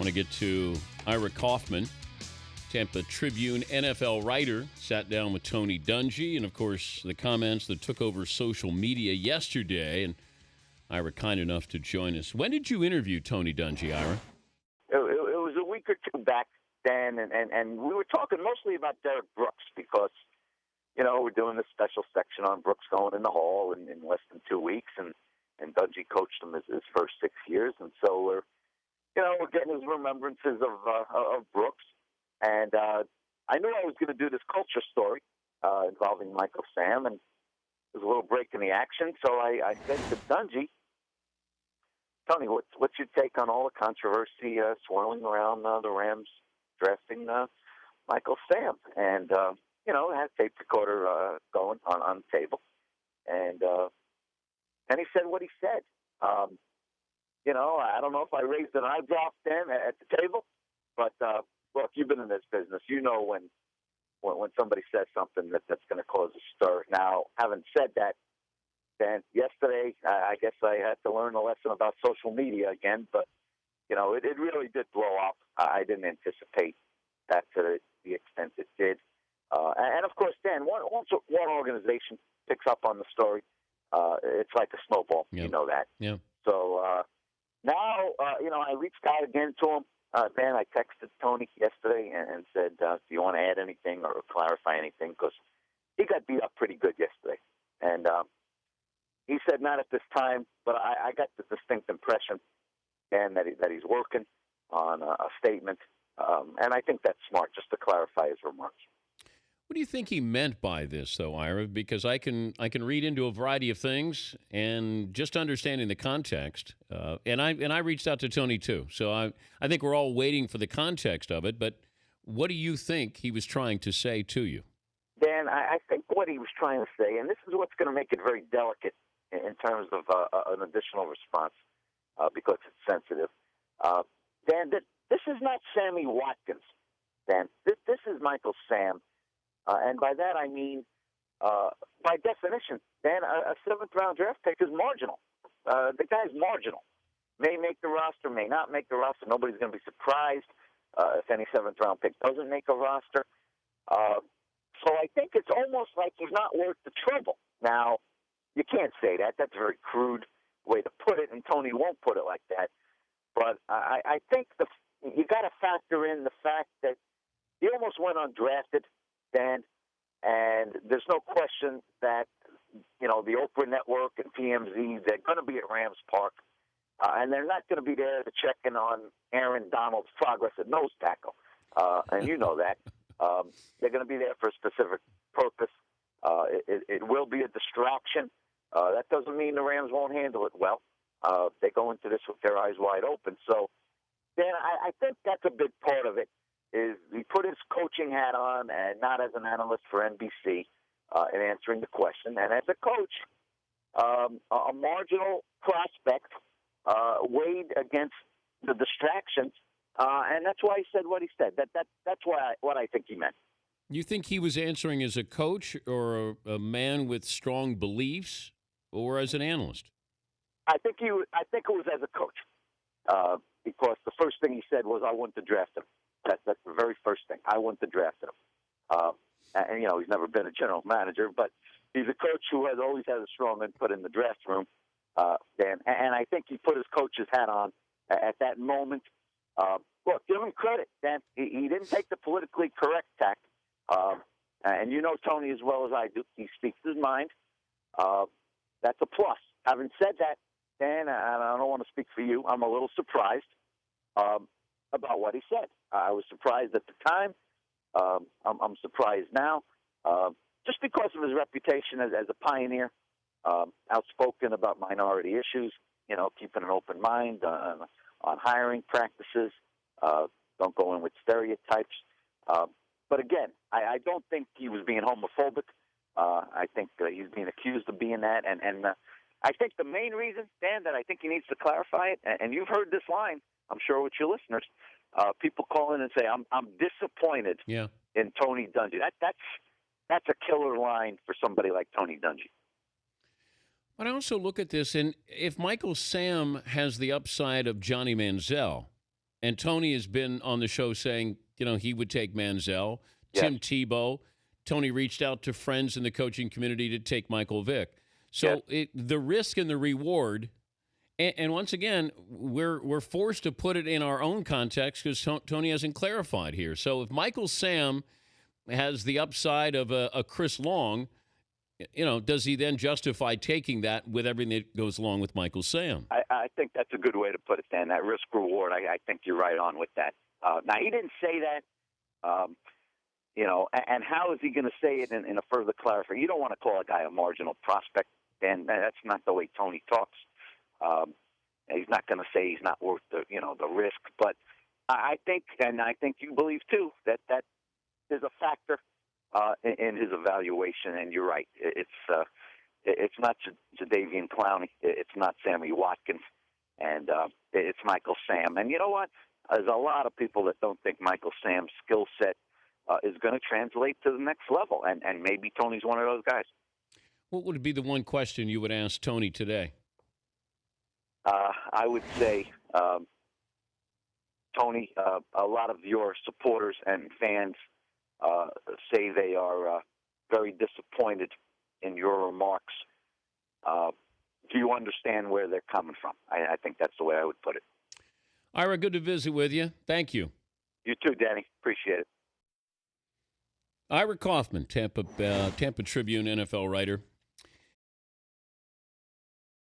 Want to get to Ira Kaufman, Tampa Tribune NFL writer, sat down with Tony Dungy, and of course the comments that took over social media yesterday. And Ira kind enough to join us. When did you interview Tony Dungy, Ira? It was a week or two back then, and we were talking mostly about Derek Brooks because, you know, we're doing this special section on Brooks going in the Hall in less than 2 weeks, and Dungy coached him his first 6 years, and so we're getting his remembrances of Brooks, and I knew I was going to do this culture story involving Michael Sam, and there's a little break in the action, so I said to Dungy, Tony, what's your take on all the controversy swirling around the Rams drafting Michael Sam? And I had a tape recorder going on the table, and he said what he said. I don't know if I raised an eyebrow then at the table, but look, you've been in this business. You know when somebody says something that's going to cause a stir. Now, having said that, then yesterday I guess I had to learn a lesson about social media again, but it really did blow up. I didn't anticipate that to the extent it did. And of course, Dan, once one organization picks up on the story, it's like a snowball. Yep. You know that. Yeah. So now, I reached out again to him. Dan, I texted Tony yesterday and said, do you want to add anything or clarify anything? Because he got beat up pretty good yesterday. And he said not at this time, but I got the distinct impression, Dan, that he's working on a statement. And I think that's smart, just to clarify his remarks. What do you think he meant by this, though, Ira? Because I can read into a variety of things, and just understanding the context. And I reached out to Tony too, so I think we're all waiting for the context of it. But what do you think he was trying to say to you? Dan, I think what he was trying to say, and this is what's going to make it very delicate in terms of an additional response, because it's sensitive. Dan, this is not Sammy Watkins. Dan, this is Michael Sam. And by that I mean, by definition, Dan, a seventh-round draft pick is marginal. The guy's marginal. May make the roster, may not make the roster. Nobody's going to be surprised if any seventh-round pick doesn't make a roster. So I think it's almost like he's not worth the trouble. Now, you can't say that. That's a very crude way to put it, and Tony won't put it like that. But I think you got to factor in the fact that he almost went undrafted, Dan, and there's no question that, the Oprah Network and TMZ, they're going to be at Rams Park, and they're not going to be there to check in on Aaron Donald's progress at nose tackle, and you know that. They're going to be there for a specific purpose. It will be a distraction. That doesn't mean the Rams won't handle it well. They go into this with their eyes wide open. So, Dan, I think that's a big part of it, is he put his coaching hat on and not as an analyst for NBC in answering the question. And as a coach, a marginal prospect weighed against the distractions, and that's why he said what he said. That's what I think he meant. You think he was answering as a coach or a man with strong beliefs, or as an analyst? I think it was as a coach, because the first thing he said was, "I want to draft him." That's the very first thing. I want to draft him. And he's never been a general manager, but he's a coach who has always had a strong input in the draft room. Dan, and I think he put his coach's hat on at that moment. Look, give him credit, Dan. He didn't take the politically correct tack. And you know Tony as well as I do. He speaks his mind. That's a plus. Having said that, Dan, and I don't want to speak for you, I'm a little surprised about what he said. I was surprised at the time. I'm surprised now, just because of his reputation as a pioneer, outspoken about minority issues, keeping an open mind on hiring practices, don't go in with stereotypes. But again, I don't think he was being homophobic. I think he's being accused of being that. And I think the main reason, Dan, that I think he needs to clarify it, and you've heard this line, I'm sure, with your listeners, people call in and say, I'm disappointed in Tony Dungy. That's a killer line for somebody like Tony Dungy. But I also look at this, and if Michael Sam has the upside of Johnny Manziel, And Tony has been on the show saying, he would take Manziel. Yes. Tim Tebow. Tony reached out to friends in the coaching community to take Michael Vick. So the risk and the reward, and once again, we're forced to put it in our own context because Tony hasn't clarified here. So if Michael Sam has the upside of a Chris Long, does he then justify taking that with everything that goes along with Michael Sam? I think that's a good way to put it, Dan. That risk reward, I think you're right on with that. Now, he didn't say that, and how is he going to say it in a further clarification? You don't want to call a guy a marginal prospect, Dan. That's not the way Tony talks. He's not going to say he's not worth the risk. But I think, and I think you believe too, that is a factor in his evaluation. And you're right. It's not Jadeveon Clowney. It's not Sammy Watkins. And it's Michael Sam. And you know what? There's a lot of people that don't think Michael Sam's skill set is going to translate to the next level. And maybe Tony's one of those guys. What would be the one question you would ask Tony today? I would say, Tony, a lot of your supporters and fans say they are very disappointed in your remarks. Do you understand where they're coming from? I think that's the way I would put it. Ira, good to visit with you. Thank you. You too, Danny. Appreciate it. Ira Kaufman, Tampa Tribune NFL writer.